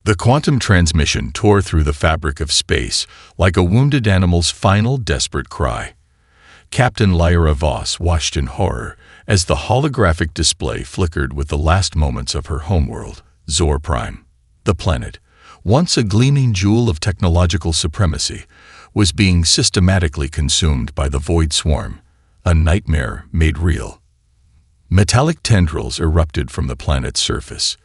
The quantum transmission tore through the fabric of space like a wounded animal's final desperate cry. Captain Lyra Voss watched in horror as the holographic display flickered with the last moments of her homeworld, Zor Prime. The planet, once a gleaming jewel of technological supremacy, was being systematically consumed by the Void Swarm, a nightmare made real. Metallic tendrils erupted from the planet's surface,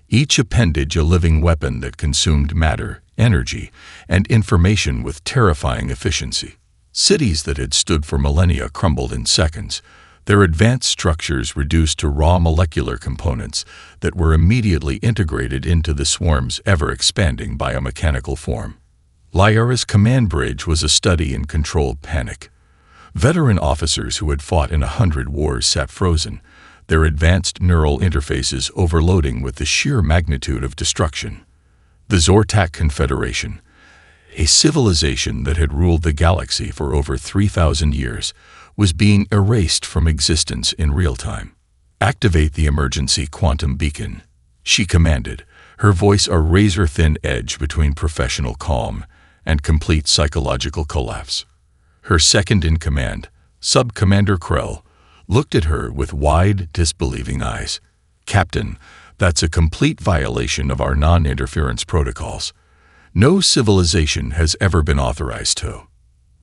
each appendage a living weapon that consumed matter, energy, and information with terrifying efficiency. Cities that had stood for millennia crumbled in seconds, their advanced structures reduced to raw molecular components that were immediately integrated into the swarm's ever-expanding biomechanical form. Lyra's command bridge was a study in controlled panic. Veteran officers who had fought in 100 wars sat frozen, their advanced neural interfaces overloading with the sheer magnitude of destruction. The Zortak Confederation, a civilization that had ruled the galaxy for over 3,000 years, was being erased from existence in real time. "Activate the emergency quantum beacon," she commanded, her voice a razor-thin edge between professional calm and complete psychological collapse. Her second-in-command, Sub-Commander Krell, looked at her with wide, disbelieving eyes. "Captain, that's a complete violation of our non-interference protocols. No civilization has ever been authorized to."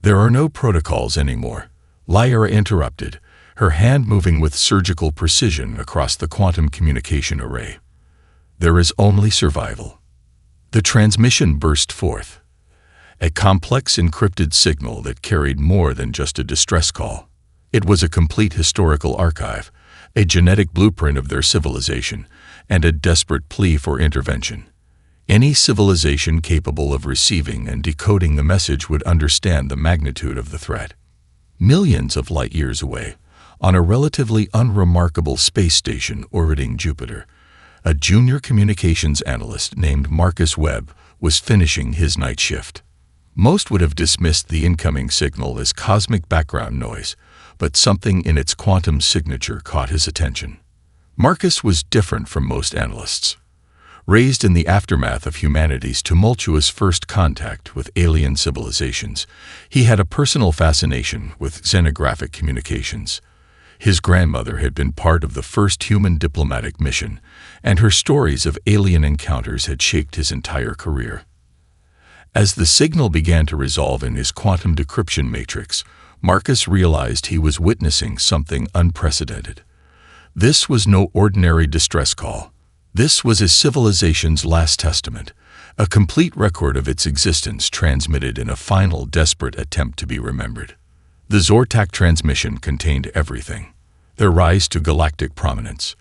"There are no protocols anymore," Lyra interrupted, her hand moving with surgical precision across the quantum communication array. "There is only survival." The transmission burst forth, a complex encrypted signal that carried more than just a distress call. It was a complete historical archive, a genetic blueprint of their civilization, and a desperate plea for intervention. Any civilization capable of receiving and decoding the message would understand the magnitude of the threat. Millions of light years away, on a relatively unremarkable space station orbiting Jupiter, a junior communications analyst named Marcus Webb was finishing his night shift. Most would have dismissed the incoming signal as cosmic background noise, but something in its quantum signature caught his attention. Marcus was different from most analysts. Raised in the aftermath of humanity's tumultuous first contact with alien civilizations, he had a personal fascination with xenographic communications. His grandmother had been part of the first human diplomatic mission, and her stories of alien encounters had shaped his entire career. As the signal began to resolve in his quantum decryption matrix, Marcus realized he was witnessing something unprecedented. This was no ordinary distress call. This was his civilization's last testament, a complete record of its existence transmitted in a final desperate attempt to be remembered. The Zortak transmission contained everything: their rise to galactic prominence,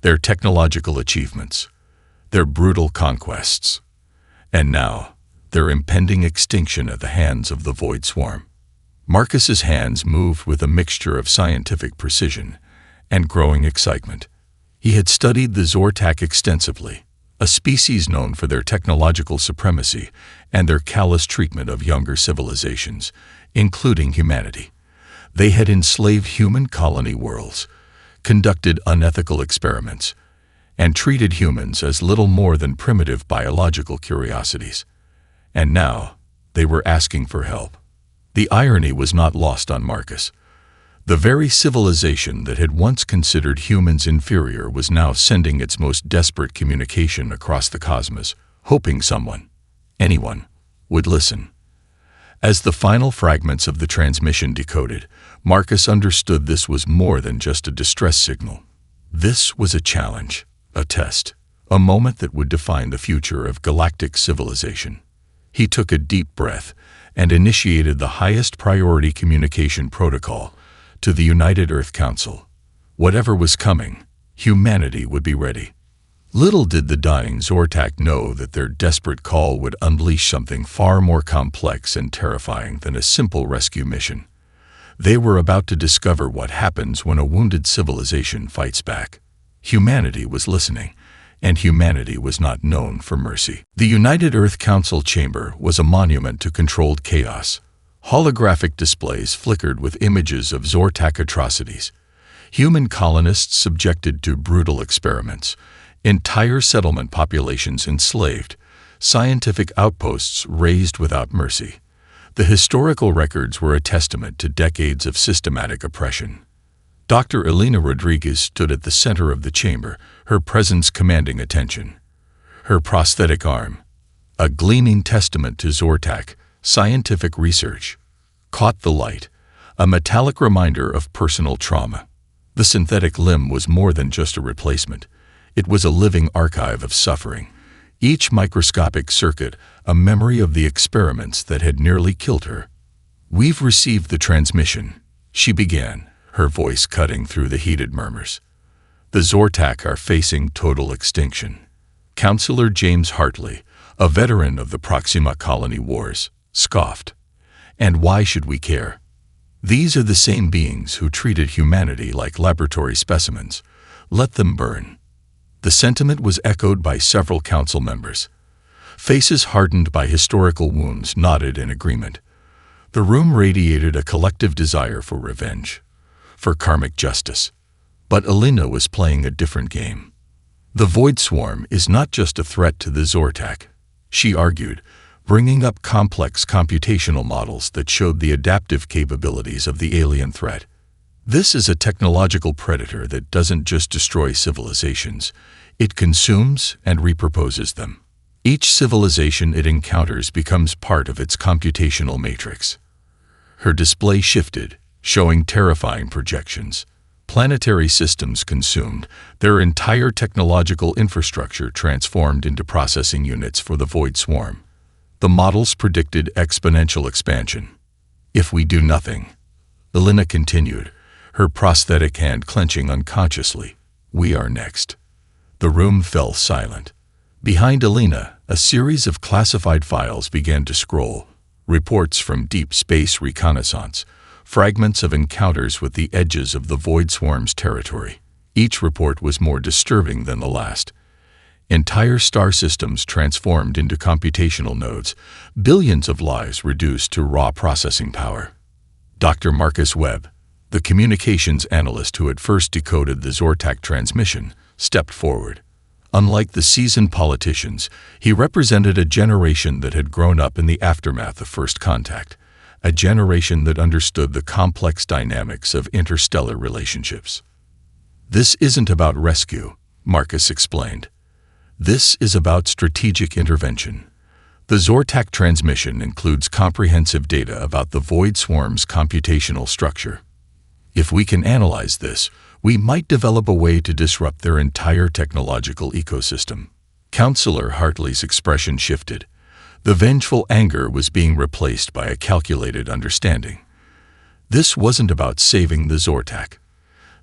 their technological achievements, their brutal conquests, and now, their impending extinction at the hands of the Void Swarm. Marcus's hands moved with a mixture of scientific precision and growing excitement. He had studied the Zortak extensively, a species known for their technological supremacy and their callous treatment of younger civilizations, including humanity. They had enslaved human colony worlds, conducted unethical experiments, and treated humans as little more than primitive biological curiosities. And now, they were asking for help. The irony was not lost on Marcus. The very civilization that had once considered humans inferior was now sending its most desperate communication across the cosmos, hoping someone, anyone, would listen. As the final fragments of the transmission decoded, Marcus understood this was more than just a distress signal. This was a challenge, a test, a moment that would define the future of galactic civilization. He took a deep breath and initiated the highest priority communication protocol to the United Earth Council. Whatever was coming, humanity would be ready. Little did the dying Zortak know that their desperate call would unleash something far more complex and terrifying than a simple rescue mission. They were about to discover what happens when a wounded civilization fights back. Humanity was listening, and humanity was not known for mercy. The United Earth Council chamber was a monument to controlled chaos. Holographic displays flickered with images of Zortak atrocities, human colonists subjected to brutal experiments, Entire settlement populations enslaved, scientific outposts razed without mercy. The historical records were a testament to decades of systematic oppression. Dr. Elena Rodriguez stood at the center of the chamber, her presence commanding attention. Her prosthetic arm, a gleaming testament to Zortak scientific research, caught the light, a metallic reminder of personal trauma. The synthetic limb was more than just a replacement. It was a living archive of suffering. Each microscopic circuit, a memory of the experiments that had nearly killed her. "We've received the transmission," she began, her voice cutting through the heated murmurs. "The Zortak are facing total extinction." Counselor James Hartley, a veteran of the Proxima Colony Wars, scoffed. "And why should we care? These are the same beings who treated humanity like laboratory specimens. Let them burn." The sentiment was echoed by several council members. Faces hardened by historical wounds nodded in agreement. The room radiated a collective desire for revenge, for karmic justice. But Elena was playing a different game. "The Void Swarm is not just a threat to the Zortak," she argued, bringing up complex computational models that showed the adaptive capabilities of the alien threat. "This is a technological predator that doesn't just destroy civilizations, it consumes and repurposes them. Each civilization it encounters becomes part of its computational matrix." Her display shifted, showing terrifying projections. Planetary systems consumed, their entire technological infrastructure transformed into processing units for the Void Swarm. The models predicted exponential expansion. "If we do nothing," Elena continued, her prosthetic hand clenching unconsciously, "we are next." The room fell silent. Behind Elena, a series of classified files began to scroll. Reports from deep space reconnaissance, fragments of encounters with the edges of the Void Swarm's territory. Each report was more disturbing than the last. Entire star systems transformed into computational nodes, billions of lives reduced to raw processing power. Dr. Marcus Webb, the communications analyst who had first decoded the Zortak transmission, stepped forward. Unlike the seasoned politicians, he represented a generation that had grown up in the aftermath of first contact, a generation that understood the complex dynamics of interstellar relationships. "This isn't about rescue," Marcus explained. "This is about strategic intervention. The Zortak transmission includes comprehensive data about the Void Swarm's computational structure. If we can analyze this, we might develop a way to disrupt their entire technological ecosystem." Counselor Hartley's expression shifted. The vengeful anger was being replaced by a calculated understanding. This wasn't about saving the Zortak.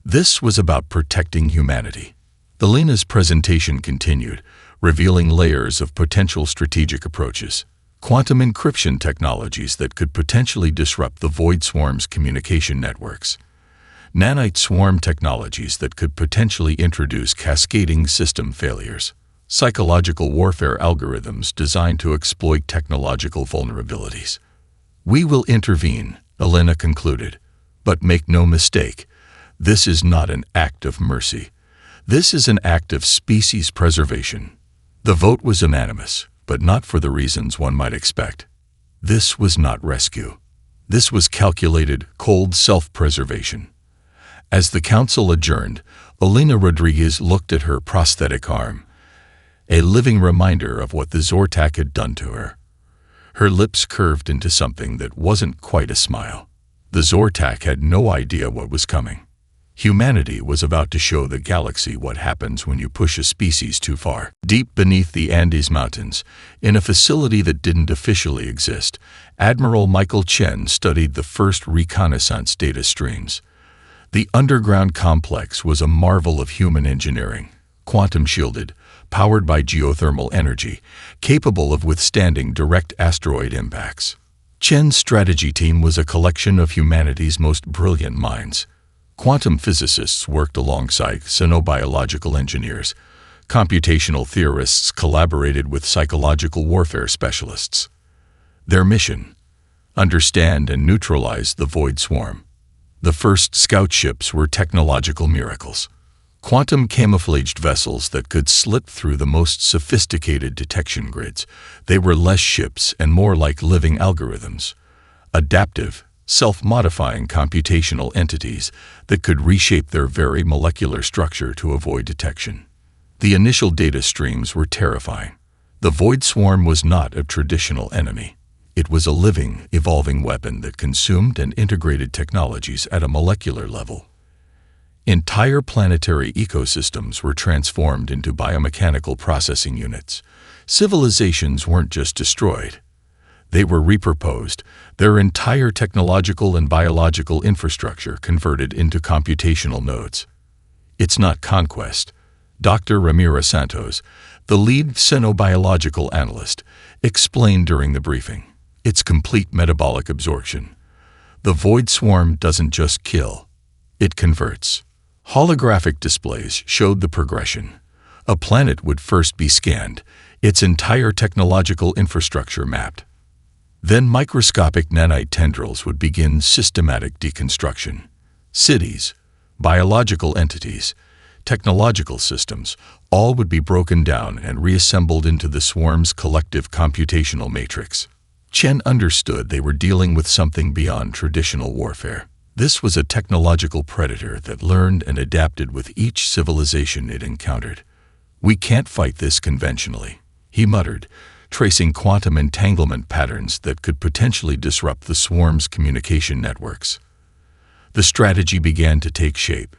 This was about protecting humanity. Elena's presentation continued, revealing layers of potential strategic approaches. Quantum encryption technologies that could potentially disrupt the Void Swarm's communication networks. Nanite swarm technologies that could potentially introduce cascading system failures. Psychological warfare algorithms designed to exploit technological vulnerabilities. "We will intervene," Elena concluded. "But make no mistake, this is not an act of mercy. This is an act of species preservation." The vote was unanimous, but not for the reasons one might expect. This was not rescue. This was calculated, cold self-preservation. As the council adjourned, Elena Rodriguez looked at her prosthetic arm, a living reminder of what the Zortak had done to her. Her lips curved into something that wasn't quite a smile. The Zortak had no idea what was coming. Humanity was about to show the galaxy what happens when you push a species too far. Deep beneath the Andes Mountains, in a facility that didn't officially exist, Admiral Michael Chen studied the first reconnaissance data streams. The underground complex was a marvel of human engineering, quantum-shielded, powered by geothermal energy, capable of withstanding direct asteroid impacts. Chen's strategy team was a collection of humanity's most brilliant minds. Quantum physicists worked alongside xenobiological engineers. Computational theorists collaborated with psychological warfare specialists. Their mission: understand and neutralize the Void Swarm. The first scout ships were technological miracles. Quantum camouflaged vessels that could slip through the most sophisticated detection grids. They were less ships and more like living algorithms. Adaptive, self-modifying computational entities that could reshape their very molecular structure to avoid detection. The initial data streams were terrifying. The Void Swarm was not a traditional enemy. It was a living, evolving weapon that consumed and integrated technologies at a molecular level. Entire planetary ecosystems were transformed into biomechanical processing units. Civilizations weren't just destroyed. They were repurposed, their entire technological and biological infrastructure converted into computational nodes. It's not conquest. Dr. Ramira Santos, the lead xenobiological analyst, explained during the briefing. It's complete metabolic absorption. The Void Swarm doesn't just kill, it converts. Holographic displays showed the progression. A planet would first be scanned, its entire technological infrastructure mapped. Then microscopic nanite tendrils would begin systematic deconstruction. Cities, biological entities, technological systems, all would be broken down and reassembled into the swarm's collective computational matrix. Chen understood they were dealing with something beyond traditional warfare. This was a technological predator that learned and adapted with each civilization it encountered. "We can't fight this conventionally," he muttered, tracing quantum entanglement patterns that could potentially disrupt the swarm's communication networks. The strategy began to take shape.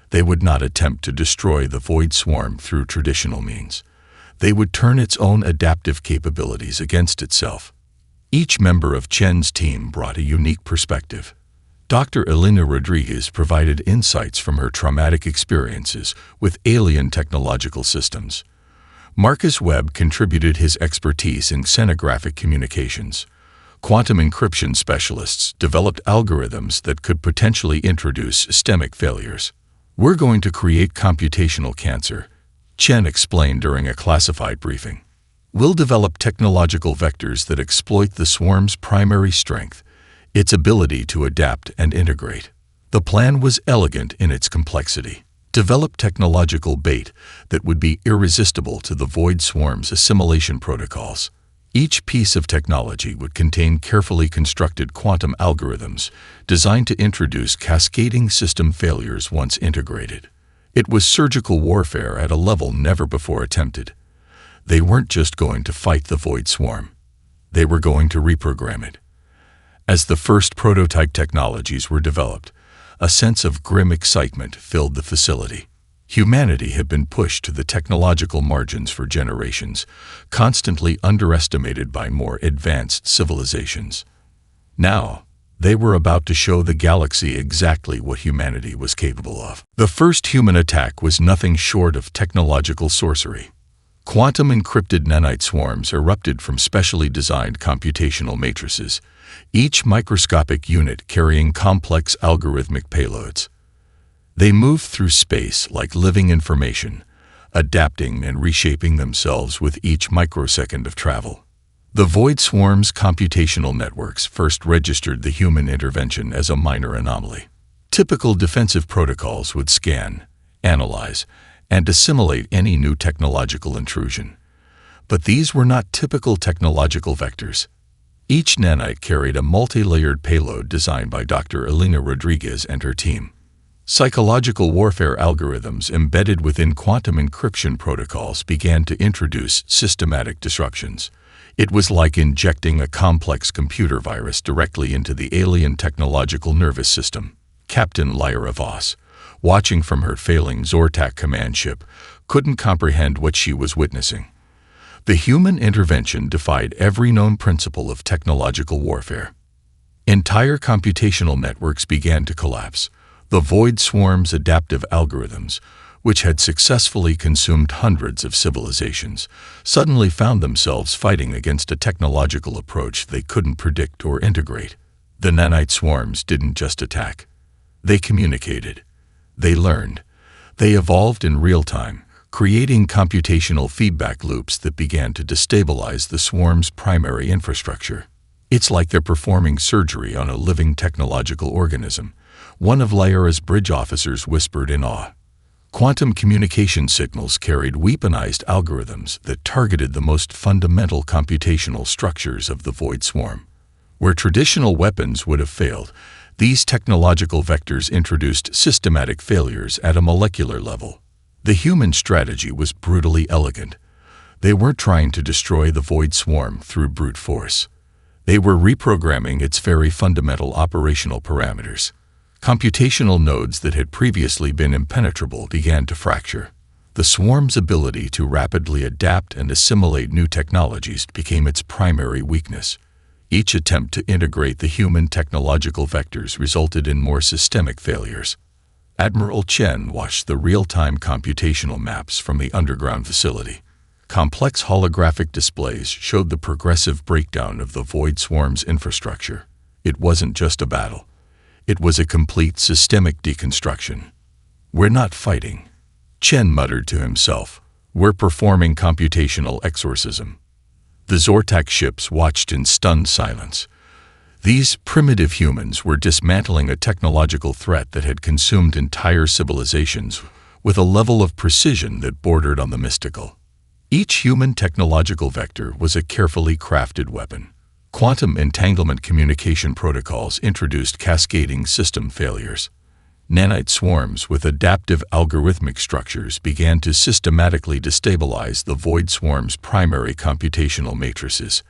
They would not attempt to destroy the Void Swarm through traditional means. They would turn its own adaptive capabilities against itself. Each member of Chen's team brought a unique perspective. Dr. Elena Rodriguez provided insights from her traumatic experiences with alien technological systems. Marcus Webb contributed his expertise in xenographic communications. Quantum encryption specialists developed algorithms that could potentially introduce systemic failures. "We're going to create computational cancer," Chen explained during a classified briefing. "We'll develop technological vectors that exploit the swarm's primary strength, its ability to adapt and integrate." The plan was elegant in its complexity. Develop technological bait that would be irresistible to the Void Swarm's assimilation protocols. Each piece of technology would contain carefully constructed quantum algorithms designed to introduce cascading system failures once integrated. It was surgical warfare at a level never before attempted. They weren't just going to fight the Void Swarm. They were going to reprogram it. As the first prototype technologies were developed, a sense of grim excitement filled the facility. Humanity had been pushed to the technological margins for generations, constantly underestimated by more advanced civilizations. Now, they were about to show the galaxy exactly what humanity was capable of. The first human attack was nothing short of technological sorcery. Quantum encrypted nanite swarms erupted from specially designed computational matrices, each microscopic unit carrying complex algorithmic payloads. They moved through space like living information, adapting and reshaping themselves with each microsecond of travel. The Void Swarm's computational networks first registered the human intervention as a minor anomaly. Typical defensive protocols would scan, analyze, and assimilate any new technological intrusion. But these were not typical technological vectors. Each nanite carried a multi-layered payload designed by Dr. Elena Rodriguez and her team. Psychological warfare algorithms embedded within quantum encryption protocols began to introduce systematic disruptions. It was like injecting a complex computer virus directly into the alien technological nervous system. Captain Lyra Voss, watching from her failing Zortak command ship, couldn't comprehend what she was witnessing. The human intervention defied every known principle of technological warfare. Entire computational networks began to collapse. The Void Swarm's adaptive algorithms, which had successfully consumed hundreds of civilizations, suddenly found themselves fighting against a technological approach they couldn't predict or integrate. The nanite swarms didn't just attack. They communicated. They learned. They evolved in real time, creating computational feedback loops that began to destabilize the swarm's primary infrastructure. "It's like they're performing surgery on a living technological organism," one of Lyra's bridge officers whispered in awe. Quantum communication signals carried weaponized algorithms that targeted the most fundamental computational structures of the void swarm. Where traditional weapons would have failed, these technological vectors introduced systematic failures at a molecular level. The human strategy was brutally elegant. They weren't trying to destroy the void swarm through brute force. They were reprogramming its very fundamental operational parameters. Computational nodes that had previously been impenetrable began to fracture. The swarm's ability to rapidly adapt and assimilate new technologies became its primary weakness. Each attempt to integrate the human technological vectors resulted in more systemic failures. Admiral Chen watched the real-time computational maps from the underground facility. Complex holographic displays showed the progressive breakdown of the void swarm's infrastructure. It wasn't just a battle. It was a complete systemic deconstruction. "We're not fighting," Chen muttered to himself. "We're performing computational exorcism." The Zortak ships watched in stunned silence. These primitive humans were dismantling a technological threat that had consumed entire civilizations with a level of precision that bordered on the mystical. Each human technological vector was a carefully crafted weapon. Quantum entanglement communication protocols introduced cascading system failures. Nanite swarms with adaptive algorithmic structures began to systematically destabilize the void swarm's primary computational matrices.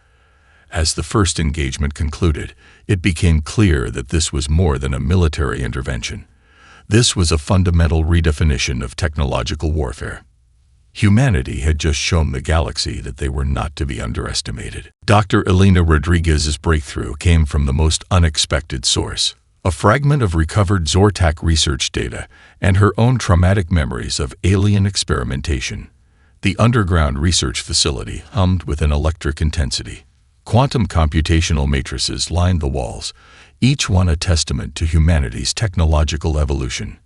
As the first engagement concluded, it became clear that this was more than a military intervention. This was a fundamental redefinition of technological warfare. Humanity had just shown the galaxy that they were not to be underestimated. Dr. Elena Rodriguez's breakthrough came from the most unexpected source, a fragment of recovered Zortak research data and her own traumatic memories of alien experimentation. The underground research facility hummed with an electric intensity. Quantum computational matrices lined the walls, each one a testament to humanity's technological evolution.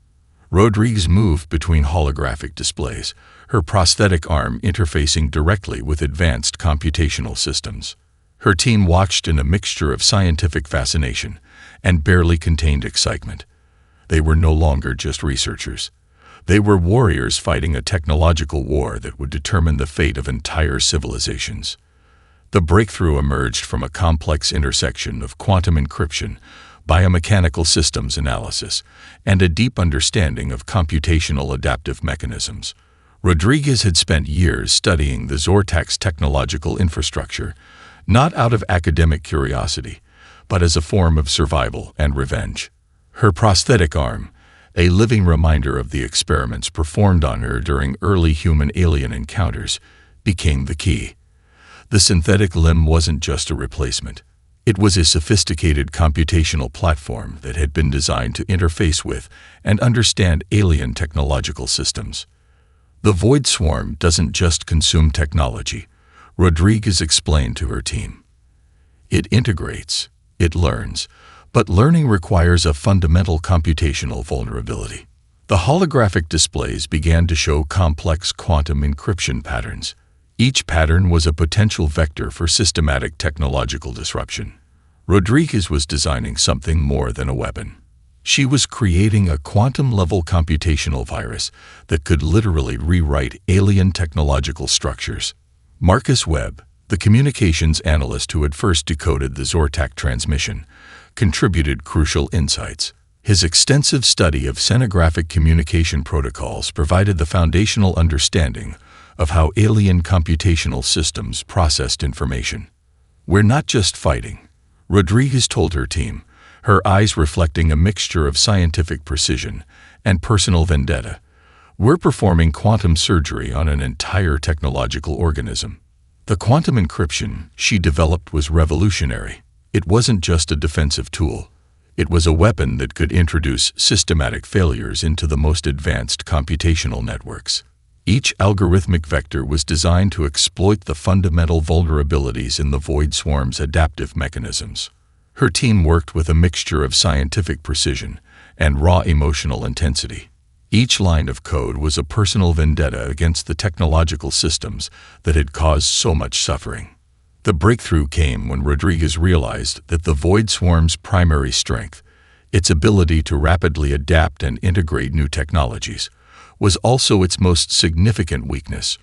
Rodriguez moved between holographic displays, her prosthetic arm interfacing directly with advanced computational systems. Her team watched in a mixture of scientific fascination and barely contained excitement. They were no longer just researchers. They were warriors fighting a technological war that would determine the fate of entire civilizations. The breakthrough emerged from a complex intersection of quantum encryption, biomechanical systems analysis, and a deep understanding of computational adaptive mechanisms. Rodriguez had spent years studying the Zortak's technological infrastructure, not out of academic curiosity, but as a form of survival and revenge. Her prosthetic arm, a living reminder of the experiments performed on her during early human-alien encounters, became the key. The synthetic limb wasn't just a replacement. It was a sophisticated computational platform that had been designed to interface with and understand alien technological systems. The void swarm doesn't just consume technology, Rodriguez explained to her team. It integrates, it learns, but learning requires a fundamental computational vulnerability. The holographic displays began to show complex quantum encryption patterns. Each pattern was a potential vector for systematic technological disruption. Rodriguez was designing something more than a weapon. She was creating a quantum-level computational virus that could literally rewrite alien technological structures. Marcus Webb, the communications analyst who had first decoded the Zortak transmission, contributed crucial insights. His extensive study of cenographic communication protocols provided the foundational understanding of how alien computational systems processed information. "We're not just fighting," Rodriguez told her team, her eyes reflecting a mixture of scientific precision and personal vendetta. "We're performing quantum surgery on an entire technological organism." The quantum encryption she developed was revolutionary. It wasn't just a defensive tool. It was a weapon that could introduce systematic failures into the most advanced computational networks. Each algorithmic vector was designed to exploit the fundamental vulnerabilities in the void swarm's adaptive mechanisms. Her team worked with a mixture of scientific precision and raw emotional intensity. Each line of code was a personal vendetta against the technological systems that had caused so much suffering. The breakthrough came when Rodriguez realized that the void swarm's primary strength, its ability to rapidly adapt and integrate new technologies, was also its most significant weakness.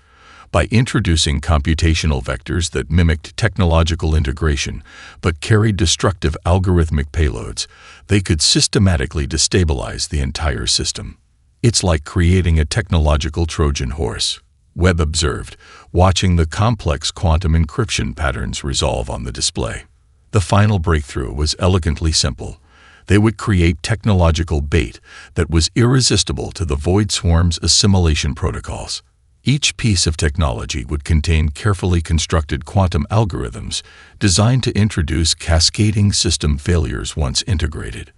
By introducing computational vectors that mimicked technological integration but carried destructive algorithmic payloads, they could systematically destabilize the entire system. It's like creating a technological Trojan horse, Webb observed, watching the complex quantum encryption patterns resolve on the display. The final breakthrough was elegantly simple. They would create technological bait that was irresistible to the Void Swarm's assimilation protocols. Each piece of technology would contain carefully constructed quantum algorithms designed to introduce cascading system failures once integrated.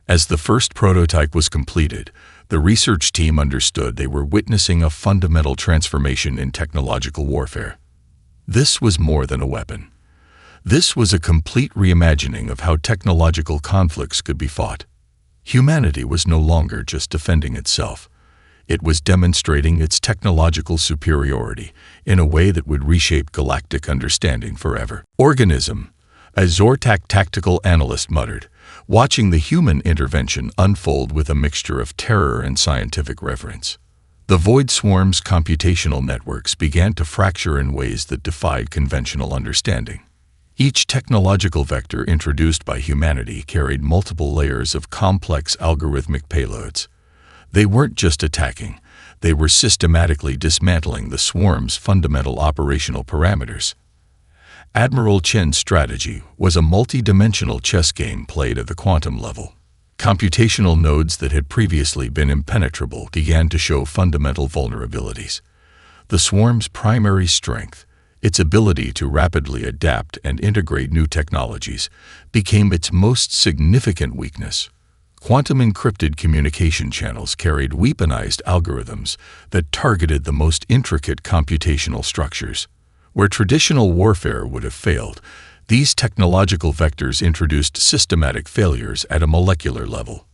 As the first prototype was completed, the research team understood they were witnessing a fundamental transformation in technological warfare. This was more than a weapon. This was a complete reimagining of how technological conflicts could be fought. Humanity was no longer just defending itself. It was demonstrating its technological superiority in a way that would reshape galactic understanding forever. Organism, a Zortak tactical analyst muttered, watching the human intervention unfold with a mixture of terror and scientific reverence. The Void Swarm's computational networks began to fracture in ways that defied conventional understanding. Each technological vector introduced by humanity carried multiple layers of complex algorithmic payloads. They weren't just attacking, they were systematically dismantling the swarm's fundamental operational parameters. Admiral Chen's strategy was a multi-dimensional chess game played at the quantum level. Computational nodes that had previously been impenetrable began to show fundamental vulnerabilities. The swarm's primary strength, its ability to rapidly adapt and integrate new technologies, became its most significant weakness. Quantum encrypted communication channels carried weaponized algorithms that targeted the most intricate computational structures. Where traditional warfare would have failed, these technological vectors introduced systematic failures at a molecular level.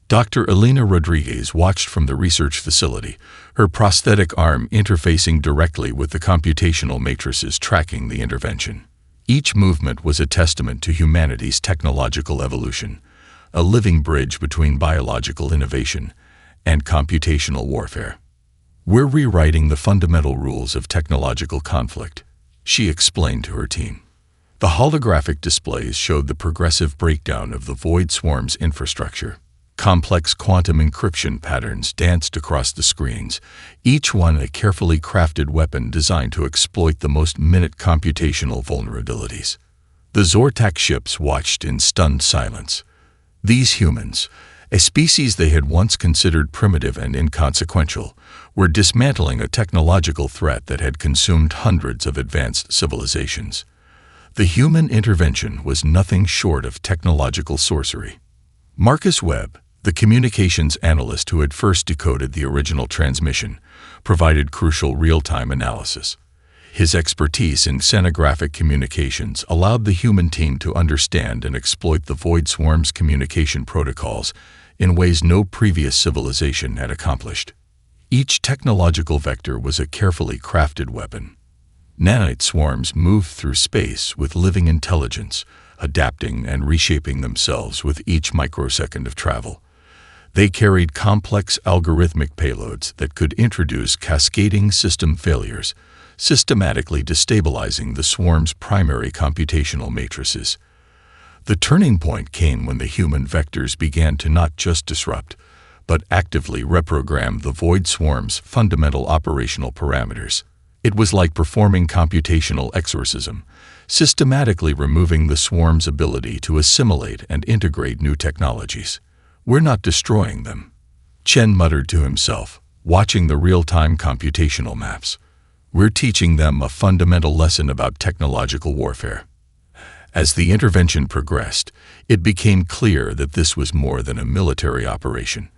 Dr. Elena Rodriguez watched from the research facility, her prosthetic arm interfacing directly with the computational matrices tracking the intervention. Each movement was a testament to humanity's technological evolution, a living bridge between biological innovation and computational warfare. "We're rewriting the fundamental rules of technological conflict," she explained to her team. The holographic displays showed the progressive breakdown of the Void Swarm's infrastructure. Complex quantum encryption patterns danced across the screens, each one a carefully crafted weapon designed to exploit the most minute computational vulnerabilities. The Zortak ships watched in stunned silence. These humans, a species they had once considered primitive and inconsequential, were dismantling a technological threat that had consumed hundreds of advanced civilizations. The human intervention was nothing short of technological sorcery. Marcus Webb, the communications analyst who had first decoded the original transmission, provided crucial real-time analysis. His expertise in xenographic communications allowed the human team to understand and exploit the Void Swarm's communication protocols in ways no previous civilization had accomplished. Each technological vector was a carefully crafted weapon. Nanite swarms moved through space with living intelligence, adapting and reshaping themselves with each microsecond of travel. They carried complex algorithmic payloads that could introduce cascading system failures, systematically destabilizing the swarm's primary computational matrices. The turning point came when the human vectors began to not just disrupt, but actively reprogram the Void Swarm's fundamental operational parameters. It was like performing computational exorcism, systematically removing the swarm's ability to assimilate and integrate new technologies. "We're not destroying them," Chen muttered to himself, watching the real-time computational maps. "We're teaching them a fundamental lesson about technological warfare." As the intervention progressed, it became clear that this was more than a military operation.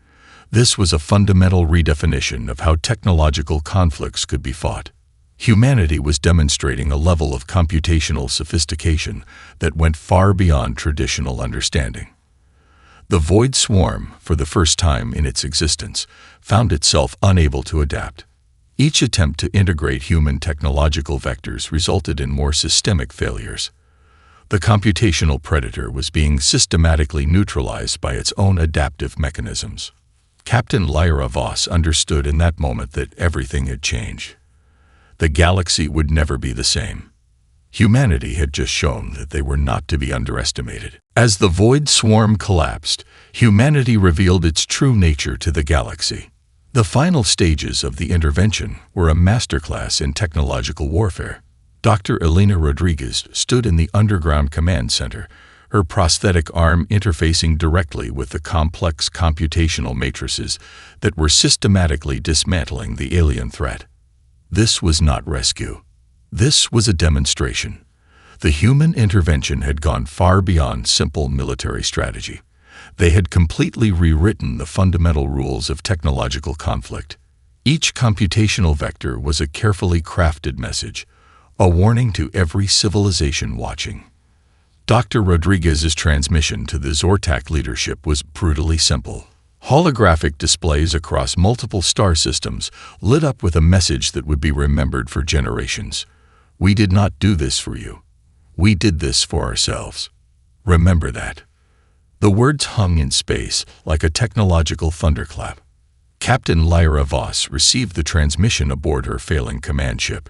This was a fundamental redefinition of how technological conflicts could be fought. Humanity was demonstrating a level of computational sophistication that went far beyond traditional understanding. The Void Swarm, for the first time in its existence, found itself unable to adapt. Each attempt to integrate human technological vectors resulted in more systemic failures. The computational predator was being systematically neutralized by its own adaptive mechanisms. Captain Lyra Voss understood in that moment that everything had changed. The galaxy would never be the same. Humanity had just shown that they were not to be underestimated. As the void swarm collapsed, humanity revealed its true nature to the galaxy. The final stages of the intervention were a masterclass in technological warfare. Dr. Elena Rodriguez stood in the underground command center, her prosthetic arm interfacing directly with the complex computational matrices that were systematically dismantling the alien threat. This was not rescue. This was a demonstration. The human intervention had gone far beyond simple military strategy. They had completely rewritten the fundamental rules of technological conflict. Each computational vector was a carefully crafted message, a warning to every civilization watching. Dr. Rodriguez's transmission to the Zortak leadership was brutally simple. Holographic displays across multiple star systems lit up with a message that would be remembered for generations. We did not do this for you. We did this for ourselves. Remember that. The words hung in space like a technological thunderclap. Captain Lyra Voss received the transmission aboard her failing command ship.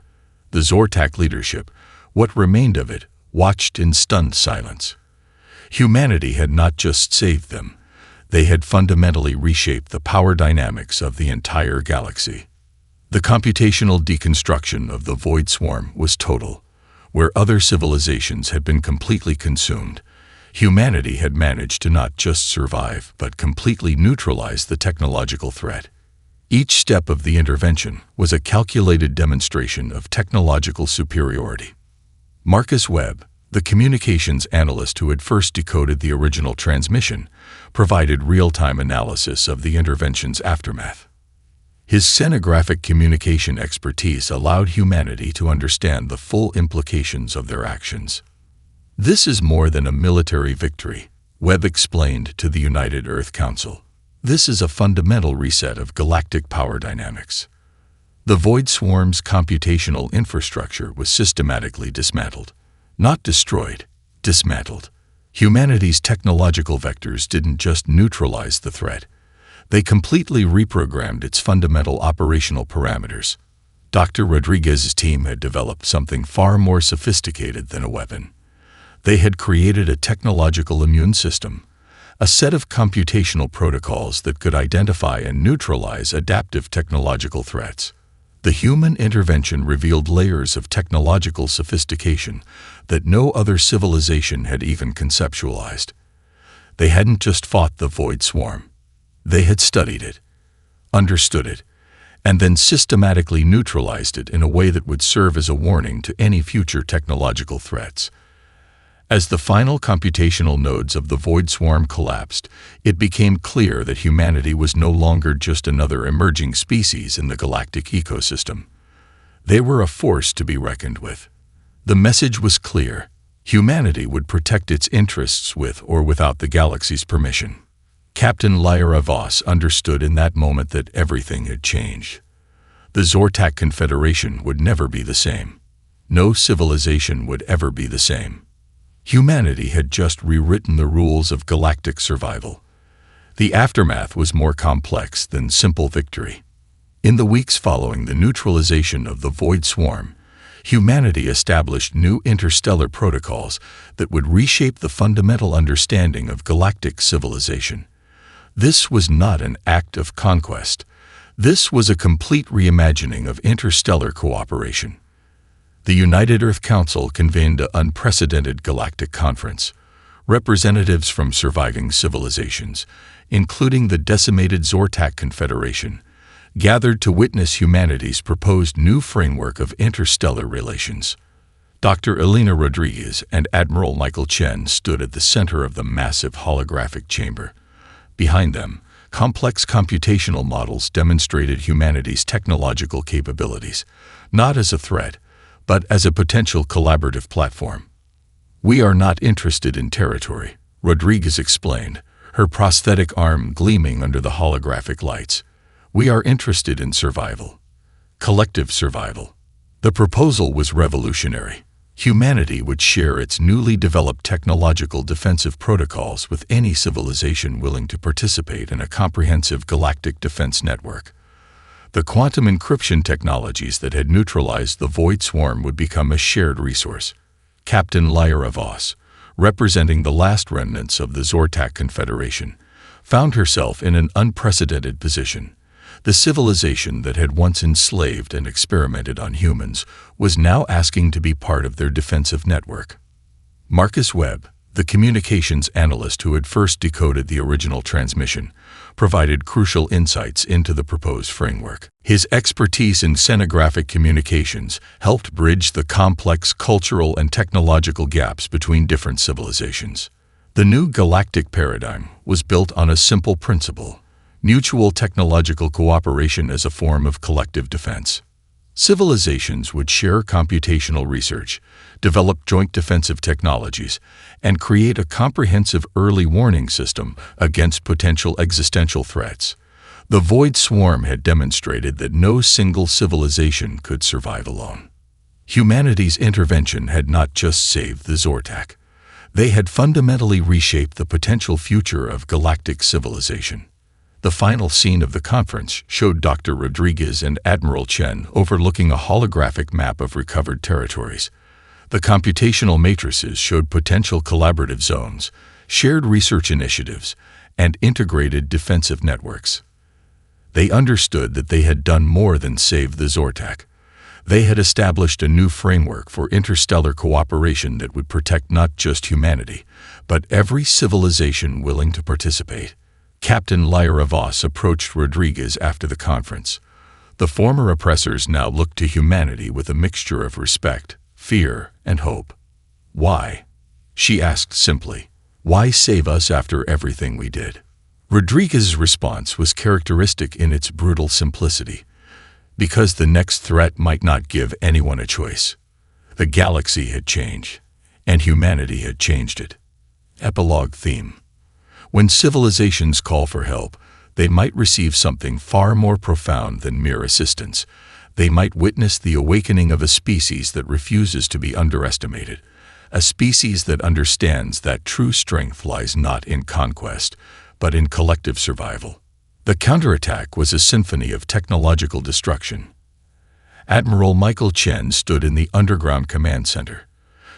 The Zortak leadership, what remained of it, watched in stunned silence. Humanity had not just saved them. They had fundamentally reshaped the power dynamics of the entire galaxy. The computational deconstruction of the void swarm was total. Where other civilizations had been completely consumed, humanity had managed to not just survive, but completely neutralize the technological threat. Each step of the intervention was a calculated demonstration of technological superiority. Marcus Webb, the communications analyst who had first decoded the original transmission, provided real-time analysis of the intervention's aftermath. His scenographic communication expertise allowed humanity to understand the full implications of their actions. This is more than a military victory, Webb explained to the United Earth Council. This is a fundamental reset of galactic power dynamics. The Void Swarm's computational infrastructure was systematically dismantled. Not destroyed, dismantled. Humanity's technological vectors didn't just neutralize the threat. They completely reprogrammed its fundamental operational parameters. Dr. Rodriguez's team had developed something far more sophisticated than a weapon. They had created a technological immune system, a set of computational protocols that could identify and neutralize adaptive technological threats. The human intervention revealed layers of technological sophistication that no other civilization had even conceptualized. They hadn't just fought the void swarm. They had studied it, understood it, and then systematically neutralized it in a way that would serve as a warning to any future technological threats. As the final computational nodes of the void swarm collapsed, it became clear that humanity was no longer just another emerging species in the galactic ecosystem. They were a force to be reckoned with. The message was clear. Humanity would protect its interests with or without the galaxy's permission. Captain Lyra Voss understood in that moment that everything had changed. The Zortak Confederation would never be the same. No civilization would ever be the same. Humanity had just rewritten the rules of galactic survival. The aftermath was more complex than simple victory. In the weeks following the neutralization of the void swarm, humanity established new interstellar protocols that would reshape the fundamental understanding of galactic civilization. This was not an act of conquest. This was a complete reimagining of interstellar cooperation. The United Earth Council convened an unprecedented galactic conference. Representatives from surviving civilizations, including the decimated Zortak Confederation, gathered to witness humanity's proposed new framework of interstellar relations. Dr. Elena Rodriguez and Admiral Michael Chen stood at the center of the massive holographic chamber. Behind them, complex computational models demonstrated humanity's technological capabilities, not as a threat, but as a potential collaborative platform. "We are not interested in territory," Rodriguez explained, her prosthetic arm gleaming under the holographic lights. "We are interested in survival. Collective survival." The proposal was revolutionary. Humanity would share its newly developed technological defensive protocols with any civilization willing to participate in a comprehensive galactic defense network. The quantum encryption technologies that had neutralized the Void Swarm would become a shared resource. Captain Lyra Voss, representing the last remnants of the Zortak Confederation, found herself in an unprecedented position. The civilization that had once enslaved and experimented on humans was now asking to be part of their defensive network. Marcus Webb, the communications analyst who had first decoded the original transmission, provided crucial insights into the proposed framework. His expertise in scenographic communications helped bridge the complex cultural and technological gaps between different civilizations. The new galactic paradigm was built on a simple principle: mutual technological cooperation as a form of collective defense. Civilizations would share computational research, develop joint defensive technologies, and create a comprehensive early warning system against potential existential threats. The Void Swarm had demonstrated that no single civilization could survive alone. Humanity's intervention had not just saved the Zortak. They had fundamentally reshaped the potential future of galactic civilization. The final scene of the conference showed Dr. Rodriguez and Admiral Chen overlooking a holographic map of recovered territories. The computational matrices showed potential collaborative zones, shared research initiatives, and integrated defensive networks. They understood that they had done more than save the Zortak. They had established a new framework for interstellar cooperation that would protect not just humanity, but every civilization willing to participate. Captain Lyra Voss approached Rodriguez after the conference. The former oppressors now looked to humanity with a mixture of respect, fear, and hope. "Why?" she asked simply. "Why save us after everything we did?" Rodriguez's response was characteristic in its brutal simplicity. Because the next threat might not give anyone a choice. The galaxy had changed, and humanity had changed it. Epilogue theme. When civilizations call for help, they might receive something far more profound than mere assistance. They might witness the awakening of a species that refuses to be underestimated, a species that understands that true strength lies not in conquest, but in collective survival. The counterattack was a symphony of technological destruction. Admiral Michael Chen stood in the underground command center,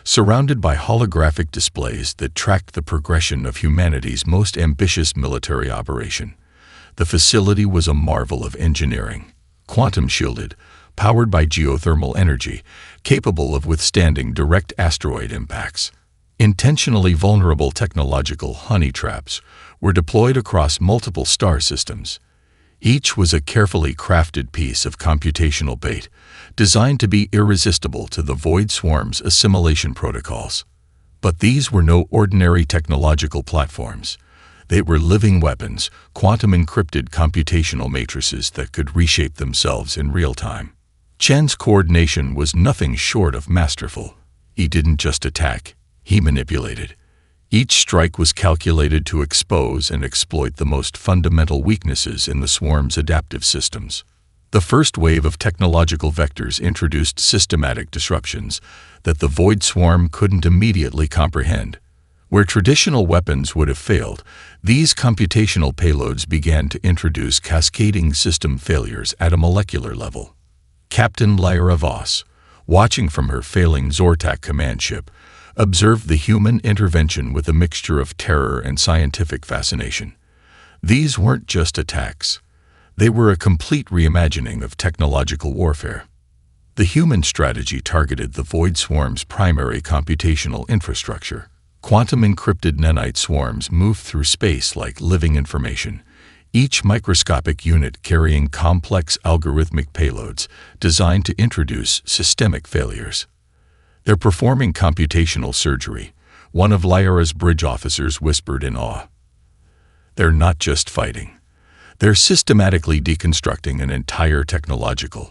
surrounded by holographic displays that tracked the progression of humanity's most ambitious military operation. The facility was a marvel of engineering, quantum-shielded, powered by geothermal energy, capable of withstanding direct asteroid impacts. Intentionally vulnerable technological honey traps were deployed across multiple star systems. Each was a carefully crafted piece of computational bait, designed to be irresistible to the Void Swarm's assimilation protocols. But these were no ordinary technological platforms. They were living weapons, quantum-encrypted computational matrices that could reshape themselves in real time. Chen's coordination was nothing short of masterful. He didn't just attack, he manipulated. Each strike was calculated to expose and exploit the most fundamental weaknesses in the swarm's adaptive systems. The first wave of technological vectors introduced systematic disruptions that the Void Swarm couldn't immediately comprehend. Where traditional weapons would have failed, these computational payloads began to introduce cascading system failures at a molecular level. Captain Lyra Voss, watching from her failing Zortak command ship, observed the human intervention with a mixture of terror and scientific fascination. These weren't just attacks. They were a complete reimagining of technological warfare. The human strategy targeted the Void Swarm's primary computational infrastructure. Quantum-encrypted nanite swarms moved through space like living information, each microscopic unit carrying complex algorithmic payloads designed to introduce systemic failures. "They're performing computational surgery," one of Lyra's bridge officers whispered in awe. "They're not just fighting. They're systematically deconstructing an entire technological